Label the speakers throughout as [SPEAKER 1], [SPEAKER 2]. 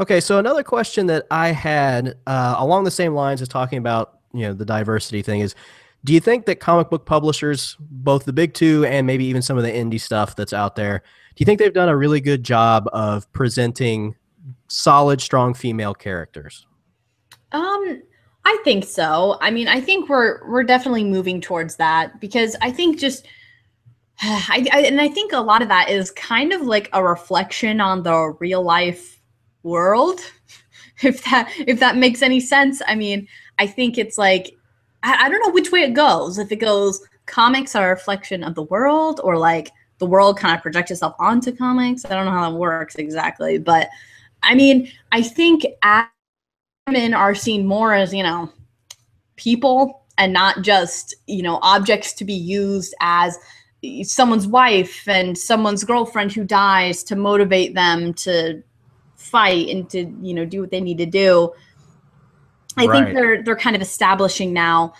[SPEAKER 1] Okay, so another question that I had along the same lines as talking about, the diversity thing is, do you think that comic book publishers, both the big two and maybe even some of the indie stuff that's out there, do you think they've done a really good job of presenting solid, strong female characters?
[SPEAKER 2] Um, I think so. I mean, I think we're definitely moving towards that because I think just and I think a lot of that is kind of like a reflection on the real life world, if that makes any sense. I mean, I think it's like I don't know which way it goes. If it goes comics are a reflection of the world, or like the world kind of projects itself onto comics. I don't know how that works exactly, but I mean, I think women are seen more as, people and not just, objects to be used as someone's wife and someone's girlfriend who dies to motivate them to fight and to, do what they need to do. I think
[SPEAKER 1] Right.
[SPEAKER 2] they're kind of establishing now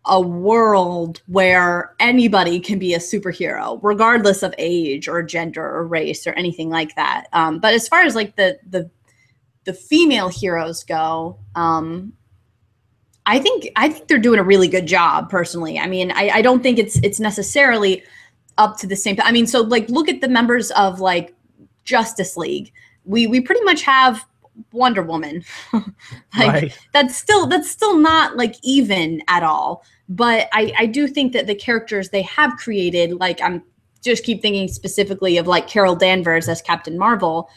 [SPEAKER 2] a world where anybody can be a superhero, regardless of age or gender or race or anything like that. But as far as like the female heroes go, I think they're doing a really good job personally. I mean, I don't think it's necessarily up to the same. I mean, so like look at the members of like Justice League. We pretty much have Wonder Woman. Like
[SPEAKER 1] Right.
[SPEAKER 2] that's still not like even at all. But I do think that the characters they have created, like I'm just keep thinking specifically of like Carol Danvers as Captain Marvel.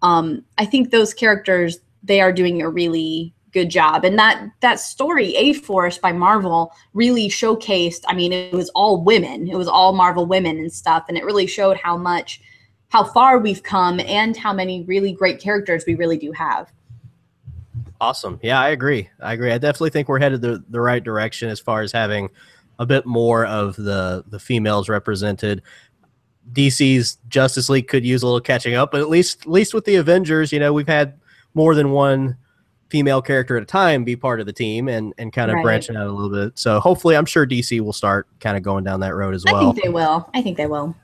[SPEAKER 2] I think those characters, they are doing a really good job. And that story, A-Force by Marvel, really showcased, I mean, it was all women. It was all Marvel women and stuff. And it really showed how far we've come and how many really great characters we really do have.
[SPEAKER 1] Awesome. Yeah, I agree. I definitely think we're headed the right direction as far as having a bit more of the females represented. DC's Justice League could use a little catching up, but at least with the Avengers, we've had more than one female character at a time be part of the team and kind of
[SPEAKER 2] Right.
[SPEAKER 1] branching out a little bit. So hopefully, I'm sure DC will start kind of going down that road as
[SPEAKER 2] I
[SPEAKER 1] well.
[SPEAKER 2] think they will. I think they will.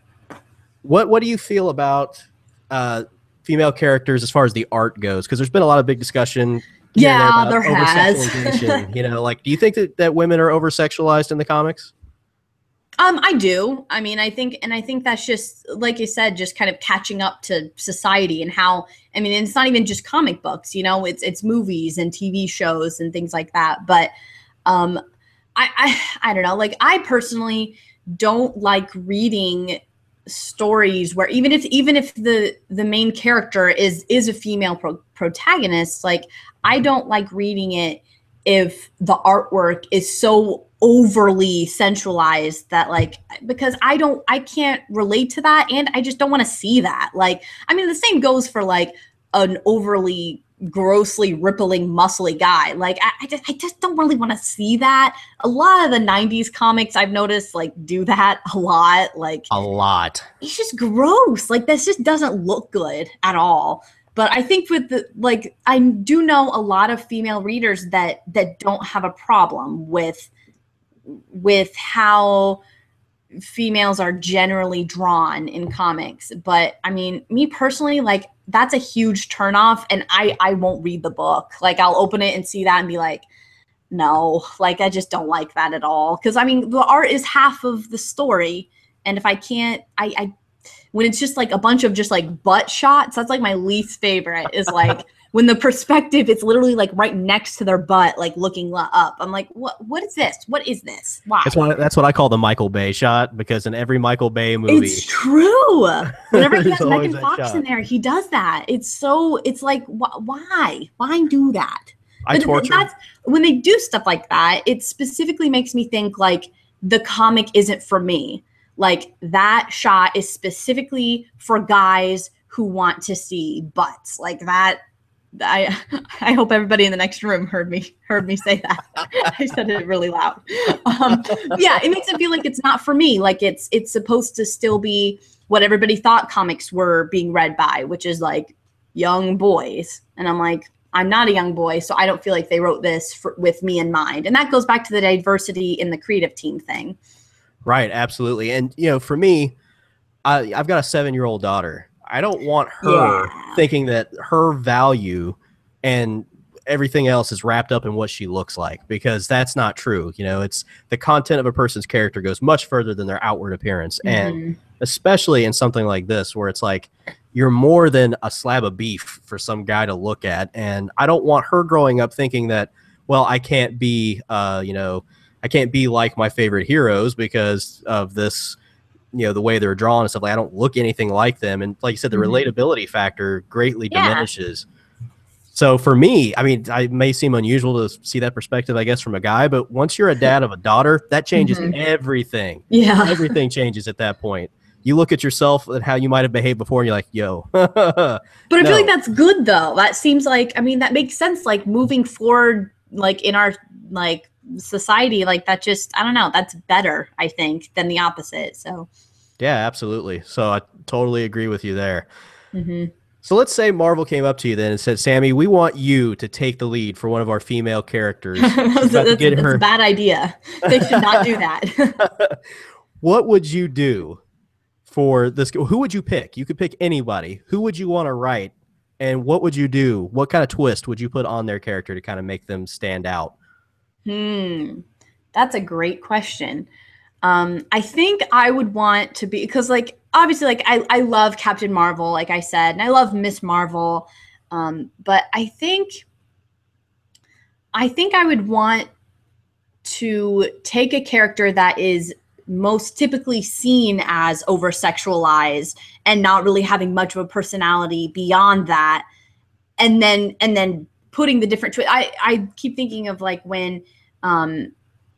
[SPEAKER 1] What do you feel about female characters as far as the art goes? Because there's been a lot of big discussion here and there
[SPEAKER 2] Yeah,
[SPEAKER 1] about
[SPEAKER 2] there has.
[SPEAKER 1] over-sexualization. Like, do you think that women are over-sexualized in the comics?
[SPEAKER 2] I do. I mean, I think that's just like you said, just kind of catching up to society and how. I mean, it's not even just comic books, it's movies and TV shows and things like that. But um, I don't know. Like, I personally don't like reading stories where even if the main character is a female protagonist. Like, I don't like reading it if the artwork is so overly centralized that, like, because I can't relate to that, and I just don't want to see that. Like, I mean, the same goes for like an overly grossly rippling muscly guy. Like, I just don't really want to see that. A lot of the 90s comics I've noticed like do that a lot. Like,
[SPEAKER 1] A lot.
[SPEAKER 2] it's just gross. Like, this just doesn't look good at all. But I think with the, like, I do know a lot of female readers that don't have a problem with how females are generally drawn in comics. But I mean, me personally, like, that's a huge turnoff, and I won't read the book. Like, I'll open it and see that and be like, no, like, I just don't like that at all. Because I mean, the art is half of the story, and if I can't, I when it's just like a bunch of just like butt shots, that's like my least favorite. Is like when the perspective, it's literally like right next to their butt, like looking up. I'm like, what is this? What is this? Why?
[SPEAKER 1] That's what I call the Michael Bay shot, because in every Michael Bay movie,
[SPEAKER 2] It's true. Whenever he
[SPEAKER 1] there's
[SPEAKER 2] has
[SPEAKER 1] always
[SPEAKER 2] Megan
[SPEAKER 1] that
[SPEAKER 2] Fox
[SPEAKER 1] shot.
[SPEAKER 2] in there, he does that. It's like, why do that?
[SPEAKER 1] I
[SPEAKER 2] But
[SPEAKER 1] torture.
[SPEAKER 2] that's when they do stuff like that. It specifically makes me think like the comic isn't for me. Like, that shot is specifically for guys who want to see butts. Like that. I I hope everybody in the next room heard me say that. I said it really loud. Yeah, it makes it feel like it's not for me. Like, it's supposed to still be what everybody thought comics were being read by, which is like young boys. And I'm like, I'm not a young boy, so I don't feel like they wrote this with me in mind. And that goes back to the diversity in the creative team thing.
[SPEAKER 1] Right, absolutely. And for me, I've got a 7-year-old daughter. I don't want her
[SPEAKER 2] Yeah.
[SPEAKER 1] thinking that her value and everything else is wrapped up in what she looks like, because that's not true. You know, it's the content of a person's character goes much further than their outward appearance. And especially in something like this, where it's like you're more than a slab of beef for some guy to look at. And I don't want her growing up thinking that, well, I can't be, I can't be like my favorite heroes because of this, the way they're drawn and stuff. Like, I don't look anything like them. And like you said, the relatability factor greatly diminishes. So for me, I mean, I may seem unusual to see that perspective, I guess, from a guy, but once you're a dad of a daughter, that changes everything.
[SPEAKER 2] Yeah.
[SPEAKER 1] Everything changes at that point. You look at yourself and how you might have behaved before, and you're like, yo.
[SPEAKER 2] But I feel like that's good, though. That seems like, I mean, that makes sense. Like, moving forward, like, in our, like, society, like, that just, I don't know, that's better, I think, than the opposite. So
[SPEAKER 1] yeah, absolutely. So I totally agree with you there. So let's say Marvel came up to you then and said, Sammie, we want you to take the lead for one of our female characters.
[SPEAKER 2] That's a bad idea. They should not do that.
[SPEAKER 1] What would you do for this? Who would you pick? You could pick anybody. Who would you want to write? And what would you do? What kind of twist would you put on their character to kind of make them stand out?
[SPEAKER 2] That's a great question. I think I would want to be, because, like, obviously, like, I love Captain Marvel, like I said, and I love Miss Marvel. But I think I would want to take a character that is most typically seen as over-sexualized and not really having much of a personality beyond that, and then putting the different I keep thinking of, like, when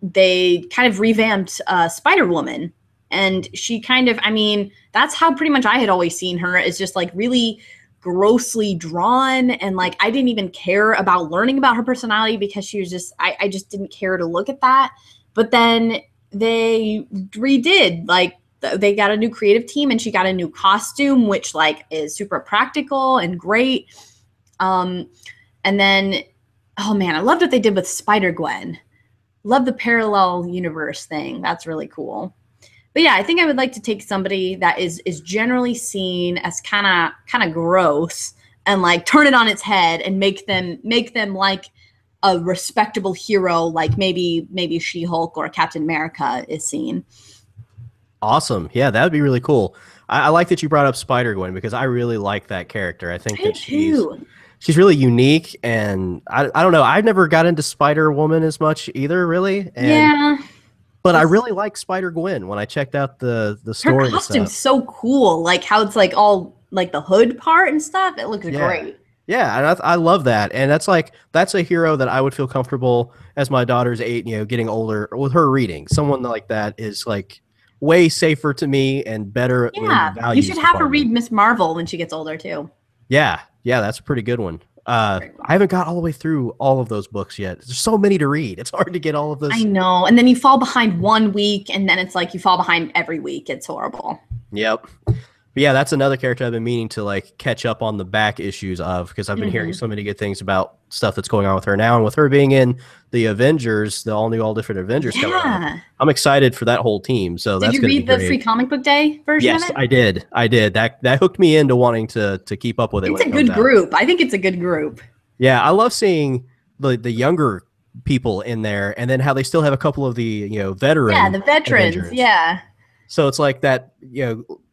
[SPEAKER 2] they kind of revamped Spider-Woman, and she kind of, I mean, that's how pretty much I had always seen her, is just, like, really grossly drawn, and, like, I didn't even care about learning about her personality because she was just, I just didn't care to look at that. But then they redid, like, they got a new creative team, and she got a new costume, which, like, is super practical and great. And then, oh man, I loved what they did with Spider-Gwen. Love the parallel universe thing. That's really cool. But yeah, I think I would like to take somebody that is generally seen as kind of gross, and, like, turn it on its head and make them like a respectable hero, like maybe She-Hulk or Captain America is seen.
[SPEAKER 1] Awesome. Yeah, that would be really cool. I like that you brought up Spider-Gwen, because I really like that character. I think that she's really unique, and I don't know. I've never got into Spider-Woman as much either, really. And, but I really like Spider-Gwen when I checked out the story.
[SPEAKER 2] Her costume's so cool, like how it's, like, all, like, the hood part and stuff. It looks great.
[SPEAKER 1] Yeah, and I love that. And that's a hero that I would feel comfortable, as my daughter's 8, getting older, with her reading. Someone like that is, like, way safer to me and better.
[SPEAKER 2] Yeah, you should have her read Miss Marvel when she gets older too.
[SPEAKER 1] Yeah, that's a pretty good one. I haven't got all the way through all of those books yet. There's so many to read. It's hard to get all of those.
[SPEAKER 2] I know. And then you fall behind one week, and then it's like you fall behind every week. It's horrible.
[SPEAKER 1] Yep. But yeah, that's another character I've been meaning to, like, catch up on the back issues of, because I've been hearing so many good things about stuff that's going on with her now, and with her being in the Avengers, the all different Avengers coming out. I'm excited for that whole team. So that's going to be great.
[SPEAKER 2] Did you read the Free Comic Book Day version of it?
[SPEAKER 1] Yes, I did. That hooked me into wanting to keep up with it.
[SPEAKER 2] It's a good group. I think it's a good group.
[SPEAKER 1] Yeah, I love seeing the younger people in there, and then how they still have a couple of the veterans.
[SPEAKER 2] Yeah, the veterans. Avengers. Yeah.
[SPEAKER 1] So it's like that,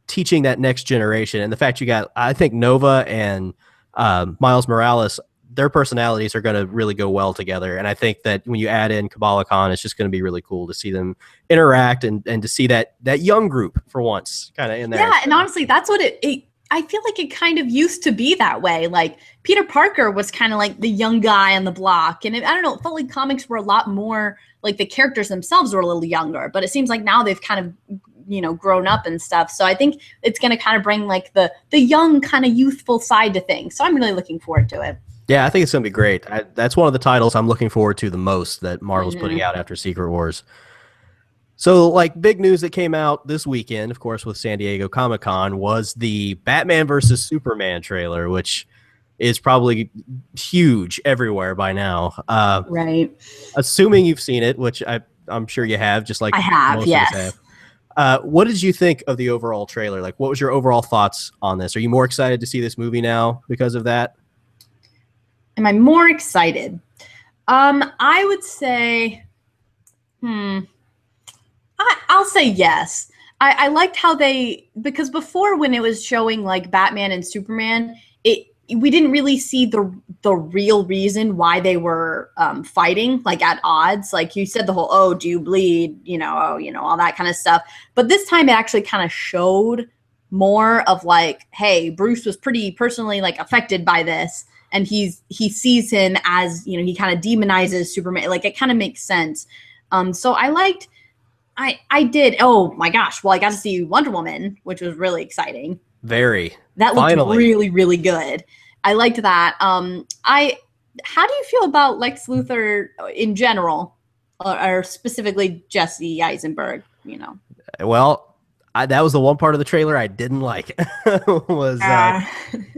[SPEAKER 1] teaching that next generation, and the fact you got, I think, Nova and Miles Morales, their personalities are going to really go well together. And I think that when you add in Kamala Khan, it's just going to be really cool to see them interact and to see that young group for once kind of in there.
[SPEAKER 2] Yeah, and honestly, that's what I feel like it kind of used to be that way. Like, Peter Parker was kind of like the young guy on the block. And I don't know, it felt like comics were a lot more, like, the characters themselves were a little younger. But it seems like now they've kind of, grown up and stuff. So I think it's going to kind of bring, like, the young kind of youthful side to things. So I'm really looking forward to it.
[SPEAKER 1] Yeah, I think it's going to be great. That's one of the titles I'm looking forward to the most that Marvel's putting out after Secret Wars. So, like, big news that came out this weekend, of course, with San Diego Comic-Con, was the Batman versus Superman trailer, which is probably huge everywhere by now.
[SPEAKER 2] Right.
[SPEAKER 1] Assuming you've seen it, which I'm sure you have, just like
[SPEAKER 2] I have,
[SPEAKER 1] most
[SPEAKER 2] yes.
[SPEAKER 1] of us What did you think of the overall trailer? Like, what was your overall thoughts on this? Are you more excited to see this movie now because of that?
[SPEAKER 2] Am I more excited? I would say, I'll say yes. I liked how because before when it was showing like Batman and Superman, we didn't really see the real reason why they were fighting, like at odds. Like you said, the whole, oh, do you bleed? All that kind of stuff. But this time it actually kind of showed more of like, hey, Bruce was pretty personally like affected by this. And he sees him as, he kind of demonizes Superman. Like it kind of makes sense. So I liked, I did. Oh my gosh. Well, I got to see Wonder Woman, which was really exciting.
[SPEAKER 1] Very.
[SPEAKER 2] That looked really, really good. I liked that. How do you feel about Lex Luthor in general, or specifically Jesse Eisenberg?
[SPEAKER 1] Well, that was the one part of the trailer I didn't like. Was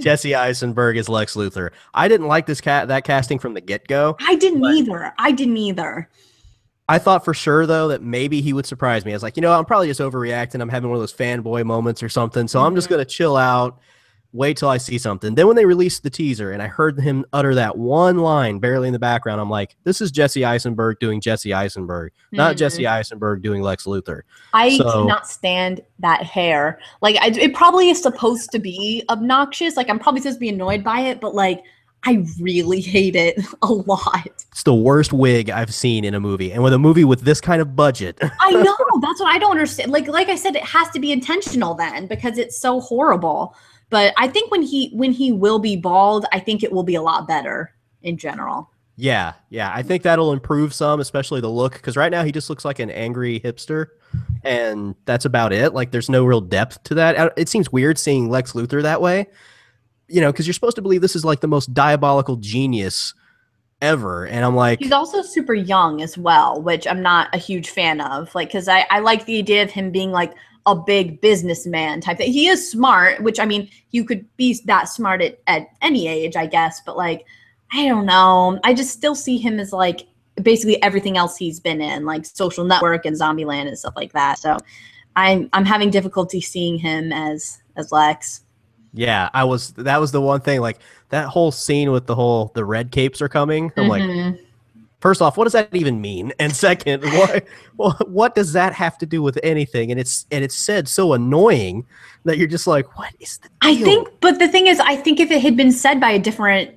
[SPEAKER 1] Jesse Eisenberg as Lex Luthor. I didn't like that casting from the get-go.
[SPEAKER 2] I didn't either.
[SPEAKER 1] I thought for sure, though, that maybe he would surprise me. I was like, I'm probably just overreacting. I'm having one of those fanboy moments or something. So I'm just going to chill out, wait till I see something. Then when they released the teaser and I heard him utter that one line barely in the background, I'm like, this is Jesse Eisenberg doing Jesse Eisenberg, not Jesse Eisenberg doing Lex Luthor.
[SPEAKER 2] I cannot stand that hair. Like, it probably is supposed to be obnoxious. Like, I'm probably supposed to be annoyed by it, but like, I really hate it a lot.
[SPEAKER 1] It's the worst wig I've seen in a movie. And with a movie with this kind of budget.
[SPEAKER 2] I know. That's what I don't understand. Like I said, it has to be intentional then because it's so horrible. But I think when he will be bald, I think it will be a lot better in general.
[SPEAKER 1] Yeah. I think that'll improve some, especially the look. Because right now he just looks like an angry hipster. And that's about it. Like there's no real depth to that. It seems weird seeing Lex Luthor that way. Because you're supposed to believe this is like the most diabolical genius ever. And I'm like...
[SPEAKER 2] He's also super young as well, which I'm not a huge fan of. Like, because I like the idea of him being like a big businessman type thing. He is smart, which, I mean, you could be that smart at any age, I guess. But like, I don't know. I just still see him as like basically everything else he's been in, like Social Network and Zombieland and stuff like that. So I'm having difficulty seeing him as Lex.
[SPEAKER 1] Yeah, that was the one thing, like that whole scene with the red capes are coming. I'm like, first off, what does that even mean? And second, what does that have to do with anything? And it's said so annoying that you're just like, what is the deal?
[SPEAKER 2] But the thing is, I think if it had been said by a different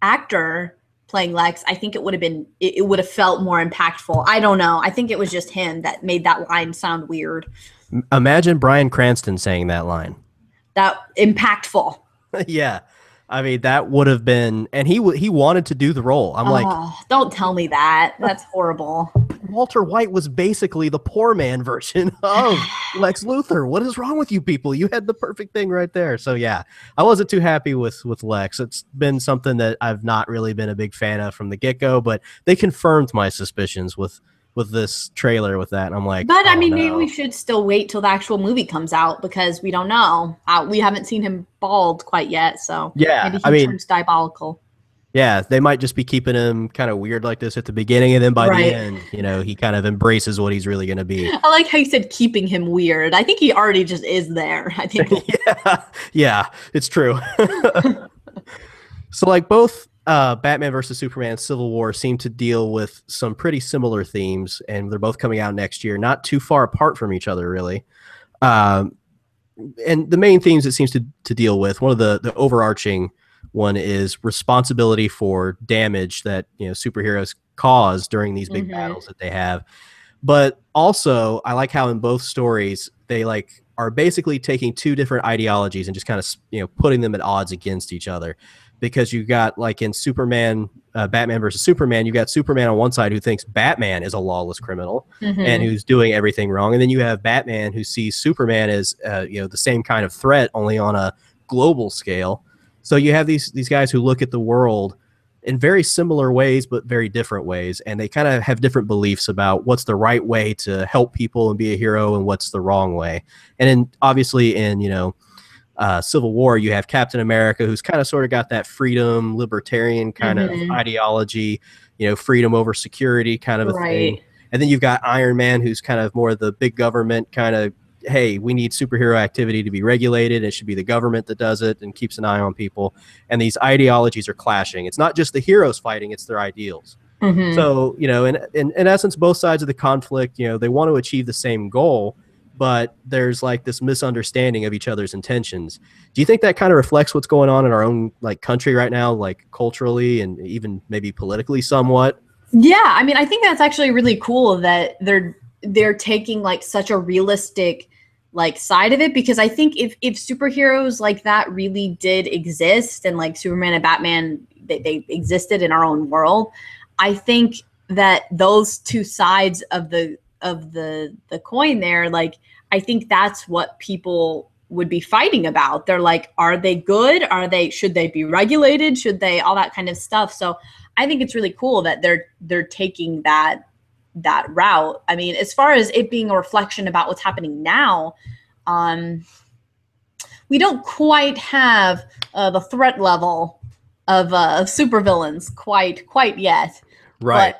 [SPEAKER 2] actor playing Lex, I think it would have felt more impactful. I don't know. I think it was just him that made that line sound weird.
[SPEAKER 1] Imagine Bryan Cranston saying that line.
[SPEAKER 2] That impactful.
[SPEAKER 1] Yeah. I mean, that would have been, and he wanted to do the role. I'm like,
[SPEAKER 2] don't tell me that. That's horrible.
[SPEAKER 1] Walter White was basically the poor man version of Lex Luthor. What is wrong with you people? You had the perfect thing right there. So yeah, I wasn't too happy with Lex. It's been something that I've not really been a big fan of from the get-go, but they confirmed my suspicions with this trailer with that. And I'm like,
[SPEAKER 2] but I mean, maybe we should still wait till the actual movie comes out because we don't know. We haven't seen him bald quite yet. So
[SPEAKER 1] yeah,
[SPEAKER 2] maybe he turns diabolical.
[SPEAKER 1] Yeah, they might just be keeping him kind of weird like this at the beginning. And then by the end, he kind of embraces what he's really going to be.
[SPEAKER 2] I like how you said keeping him weird. I think he already just is there. I think.
[SPEAKER 1] yeah, it's true. So like both Batman versus Superman Civil War seem to deal with some pretty similar themes, and they're both coming out next year, not too far apart from each other, really. And the main themes it seems to deal with, one of the overarching one is responsibility for damage that superheroes cause during these big battles that they have. But also, I like how in both stories they are basically taking two different ideologies and just kind of putting them at odds against each other. Because you got in Superman, Batman versus Superman, you got Superman on one side who thinks Batman is a lawless criminal and who's doing everything wrong, and then you have Batman who sees Superman as the same kind of threat, only on a global scale. So you have these guys who look at the world in very similar ways, but very different ways, and they kind of have different beliefs about what's the right way to help people and be a hero, and what's the wrong way. And obviously in Civil War, you have Captain America, who's kind of sort of got that freedom, libertarian kind of ideology, freedom over security kind of a thing. And then you've got Iron Man, who's kind of more the big government kind of hey, we need superhero activity to be regulated. It should be the government that does it and keeps an eye on people. And these ideologies are clashing. It's not just the heroes fighting, it's their ideals. So, you know, in essence, both sides of the conflict, you know, they want to achieve the same goal, but there's like this misunderstanding of each other's intentions. Do you think that kind of reflects what's going on in our own like country right now, like culturally and even maybe politically somewhat?
[SPEAKER 2] Yeah, I mean, I think that's actually really cool that they're taking like such a realistic like side of it, because I think if superheroes like that really did exist, and like Superman and Batman, they existed in our own world, I think that those two sides of the coin there, like, I think that's what people would be fighting about. They're like, are they good? Should they be regulated? Should they, all that kind of stuff. So I think it's really cool that they're taking that route. I mean, as far as it being a reflection about what's happening now, we don't quite have the threat level of supervillains quite yet.
[SPEAKER 1] Right.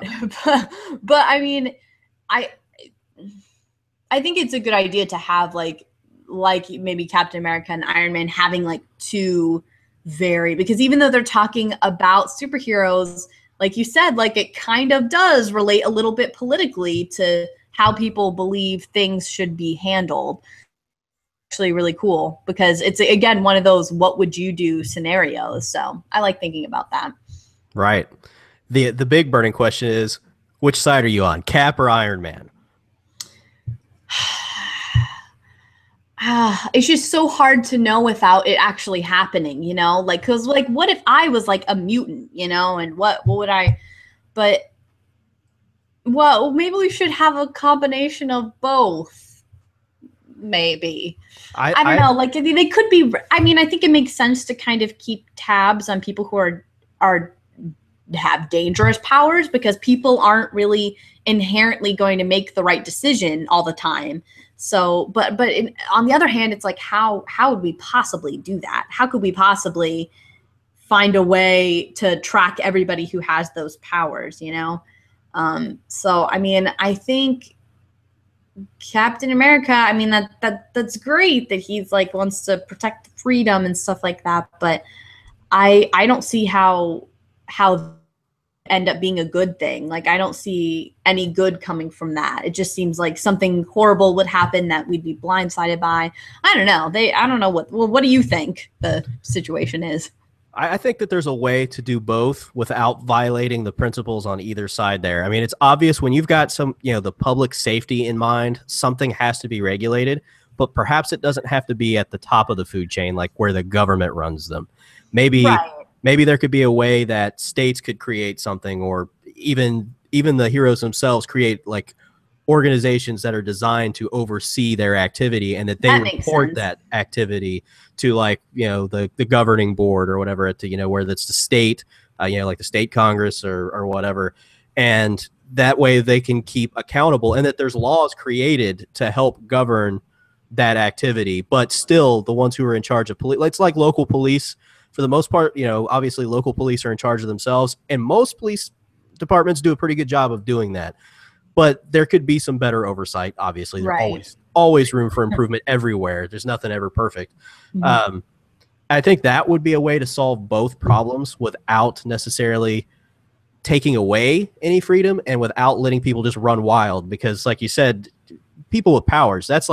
[SPEAKER 2] But I mean, I think it's a good idea to have like maybe Captain America and Iron Man having like two because even though they're talking about superheroes, like you said, like it kind of does relate a little bit politically to how people believe things should be handled. Actually really cool, because it's again one of those what would you do scenarios. So I like thinking about that.
[SPEAKER 1] Right. The big burning question is, which side are you on, Cap or Iron Man?
[SPEAKER 2] It's just so hard to know without it actually happening, you know, like, cause like, what if I was like a mutant, you know, and what would I, but well, maybe we should have a combination of both. Maybe. I don't know. Like they could be, I mean, I think it makes sense to kind of keep tabs on people who are have dangerous powers, because people aren't really inherently going to make the right decision all the time. So, but on the other hand, it's like, how would we possibly do that? How could we possibly find a way to track everybody who has those powers, you know? So, I mean, I think Captain America, I mean, that's great that he's like wants to protect freedom and stuff like that. But I don't see how end up being a good thing. Like, I don't see any good coming from that. It just seems like something horrible would happen that we'd be blindsided by. I don't know. I don't know what do you think the situation is?
[SPEAKER 1] I think that there's a way to do both without violating the principles on either side there. I mean, it's obvious when you've got some, you know, the public safety in mind, something has to be regulated, but perhaps it doesn't have to be at the top of the food chain, like where the government runs them. Maybe there could be a way that states could create something, or even the heroes themselves create like organizations that are designed to oversee their activity, and that they report that activity to, like, you know, the governing board or whatever, to, you know, where that's the state, you know, like the state Congress or whatever. And that way they can keep accountable, and that there's laws created to help govern that activity. But still, the ones who are in charge of police, it's like local police. For the most part, you know, obviously local police are in charge of themselves, and most police departments do a pretty good job of doing that. But there could be some better oversight. Obviously, there's always room for improvement everywhere. There's nothing ever perfect. I think that would be a way to solve both problems without necessarily taking away any freedom, and without letting people just run wild. Because, like you said, people with powers, that's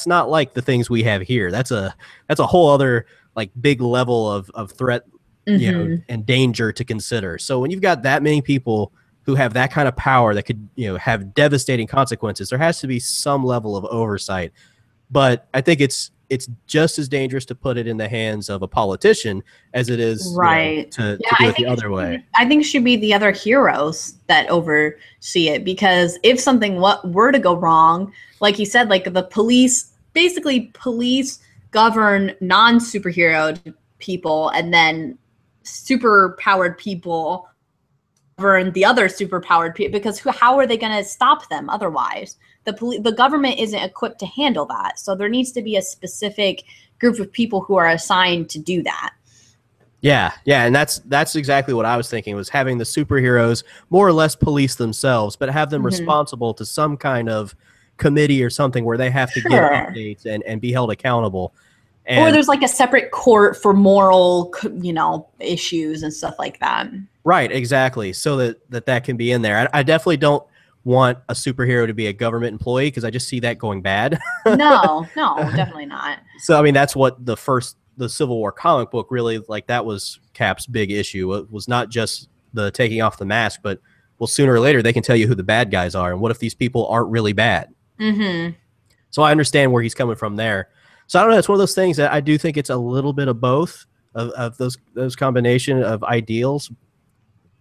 [SPEAKER 1] not like the things we have here. That's a whole other like big level of threat, you know, and danger to consider. So when you've got that many people who have that kind of power that could, you know, have devastating consequences, there has to be some level of oversight. But I think it's just as dangerous to put it in the hands of a politician as it is, you know, to do it the other way.
[SPEAKER 2] I think it should be the other heroes that oversee it, because if something were to go wrong, like you said, like the police govern non-superhero people, and then superpowered people govern the other superpowered people, because how are they going to stop them otherwise? The government isn't equipped to handle that. So there needs to be a specific group of people who are assigned to do that.
[SPEAKER 1] Yeah, and that's exactly what I was thinking, was having the superheroes more or less police themselves, but have them responsible to some kind of committee or something where they have to give
[SPEAKER 2] Sure.
[SPEAKER 1] updates and be held accountable.
[SPEAKER 2] Or
[SPEAKER 1] And
[SPEAKER 2] there's like a separate court for moral, issues and stuff like that.
[SPEAKER 1] right, exactly. So that can be in there. I definitely don't want a superhero to be a government employee because I just see that going bad.
[SPEAKER 2] No, definitely not.
[SPEAKER 1] So I mean, that's what the Civil War comic book really, like, that was Cap's big issue. It was not just the taking off the mask, but well, sooner or later they can tell you who the bad guys are, and what if these people aren't really bad?
[SPEAKER 2] Mm-hmm.
[SPEAKER 1] So I understand where he's coming from there. So I don't know. It's one of those things that I do think it's a little bit of both of those combination of ideals,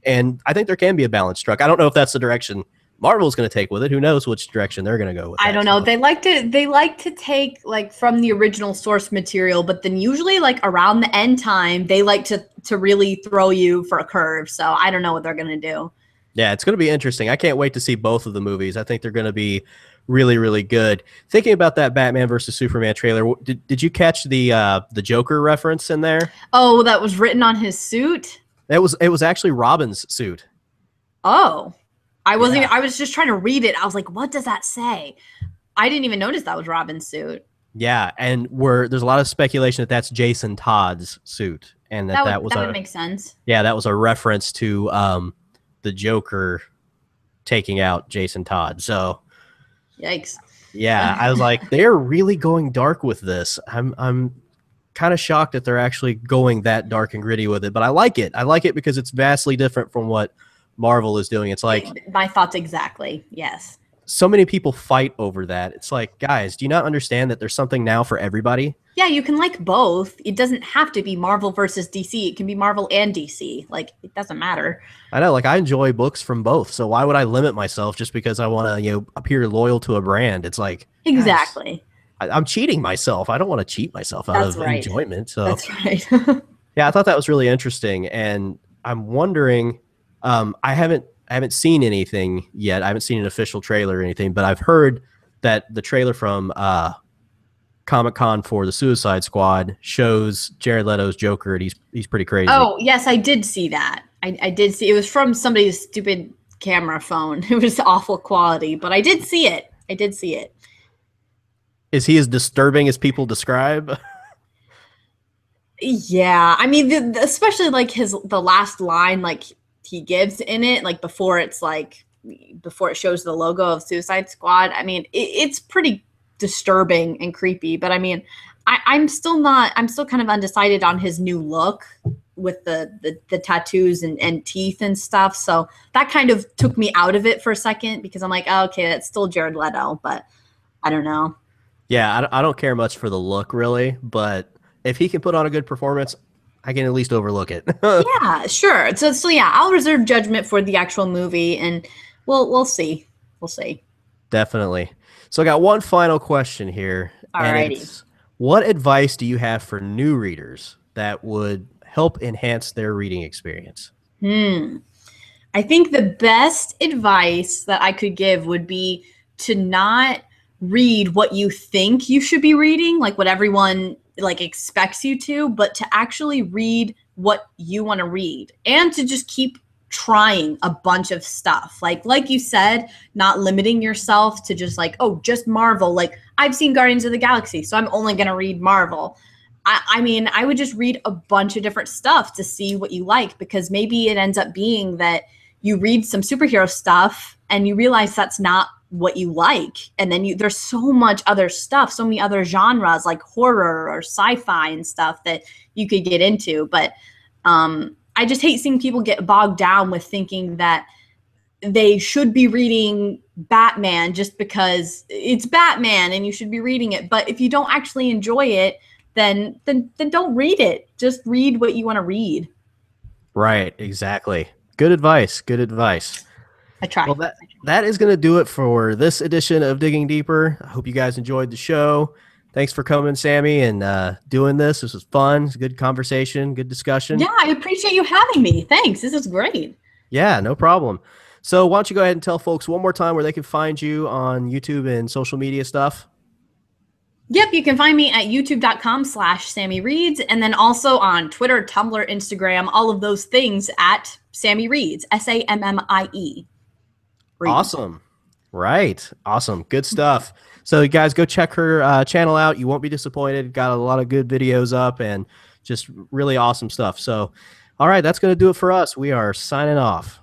[SPEAKER 1] and I think there can be a balance struck. I don't know if that's the direction Marvel's going to take with it. Who knows which direction they're going to go with?
[SPEAKER 2] I don't know. They like to take like from the original source material, but then usually like around the end time, they like to really throw you for a curve. So I don't know what they're going to do.
[SPEAKER 1] Yeah, it's going to be interesting. I can't wait to see both of the movies. I think they're going to be really, really good. Thinking about that Batman versus Superman trailer, did you catch the Joker reference in there?
[SPEAKER 2] Oh, that was written on his suit?
[SPEAKER 1] It was actually Robin's suit.
[SPEAKER 2] Oh. I wasn't.
[SPEAKER 1] Yeah.
[SPEAKER 2] I was just trying to read it. I was like, "What does that say?" I didn't even notice that was Robin's suit.
[SPEAKER 1] Yeah, and there's a lot of speculation that that's Jason Todd's suit, and that
[SPEAKER 2] would make sense.
[SPEAKER 1] Yeah, that was a reference to the Joker taking out Jason Todd. So,
[SPEAKER 2] yikes.
[SPEAKER 1] Yeah, I was like, they're really going dark with this. I'm kind of shocked that they're actually going that dark and gritty with it, but I like it. I like it because it's vastly different from what Marvel is doing. It's like
[SPEAKER 2] my thoughts exactly. Yes.
[SPEAKER 1] So many people fight over that. It's like, guys, do you not understand that there's something now for everybody?
[SPEAKER 2] Yeah, you can like both. It doesn't have to be Marvel versus DC. It can be Marvel and DC. Like, it doesn't matter.
[SPEAKER 1] I know, like, I enjoy books from both. So why would I limit myself just because I want to, appear loyal to a brand? It's like,
[SPEAKER 2] exactly.
[SPEAKER 1] Guys, I'm cheating myself. I don't want to cheat myself out of enjoyment. So
[SPEAKER 2] that's right.
[SPEAKER 1] Yeah, I thought that was really interesting, and I'm wondering. I haven't seen anything yet. I haven't seen an official trailer or anything, but I've heard that the trailer from Comic-Con for the Suicide Squad shows Jared Leto's Joker, and he's pretty crazy.
[SPEAKER 2] Oh, yes, I did see that. I did see. It was from somebody's stupid camera phone. It was awful quality, but I did see it.
[SPEAKER 1] Is he as disturbing as people describe?
[SPEAKER 2] Yeah, I mean, especially like the last line, like he gives in it, like before it shows the logo of Suicide Squad. I mean, it's pretty disturbing and creepy, but I mean, I'm still kind of undecided on his new look with the tattoos and teeth and stuff. So that kind of took me out of it for a second because I'm like, oh, okay, that's still Jared Leto, but I don't know.
[SPEAKER 1] Yeah, I don't care much for the look really, but if he can put on a good performance, I can at least overlook it.
[SPEAKER 2] Yeah, sure. So yeah, I'll reserve judgment for the actual movie, and we'll see. We'll see.
[SPEAKER 1] Definitely. So I got one final question here.
[SPEAKER 2] Alrighty.
[SPEAKER 1] What advice do you have for new readers that would help enhance their reading experience?
[SPEAKER 2] I think the best advice that I could give would be to not read what you think you should be reading, like what everyone like expects you to, but to actually read what you want to read and to just keep trying a bunch of stuff. Like you said, not limiting yourself to just like, oh, just Marvel. Like I've seen Guardians of the Galaxy, so I'm only going to read Marvel. I mean, I would just read a bunch of different stuff to see what you like, because maybe it ends up being that you read some superhero stuff and you realize that's not what you like, and then there's so much other stuff, so many other genres like horror or sci-fi and stuff that you could get into. But I just hate seeing people get bogged down with thinking that they should be reading Batman just because it's Batman and you should be reading it. But if you don't actually enjoy it, then don't read it. Just read what you want to read.
[SPEAKER 1] Right, exactly. Good advice.
[SPEAKER 2] I try.
[SPEAKER 1] Well, that is going to do it for this edition of Digging Deeper. I hope you guys enjoyed the show. Thanks for coming, Sammie, and doing this. This was fun. It's a good conversation, good discussion.
[SPEAKER 2] Yeah, I appreciate you having me. Thanks. This is great.
[SPEAKER 1] Yeah, no problem. So why don't you go ahead and tell folks one more time where they can find you on YouTube and social media stuff?
[SPEAKER 2] Yep, you can find me at youtube.com/Sammie Reads, and then also on Twitter, Tumblr, Instagram, all of those things at Sammie Reads, SAMMIE.
[SPEAKER 1] Awesome. Right. Awesome. Good stuff. So you guys go check her channel out. You won't be disappointed. Got a lot of good videos up and just really awesome stuff. So, all right, that's going to do it for us. We are signing off.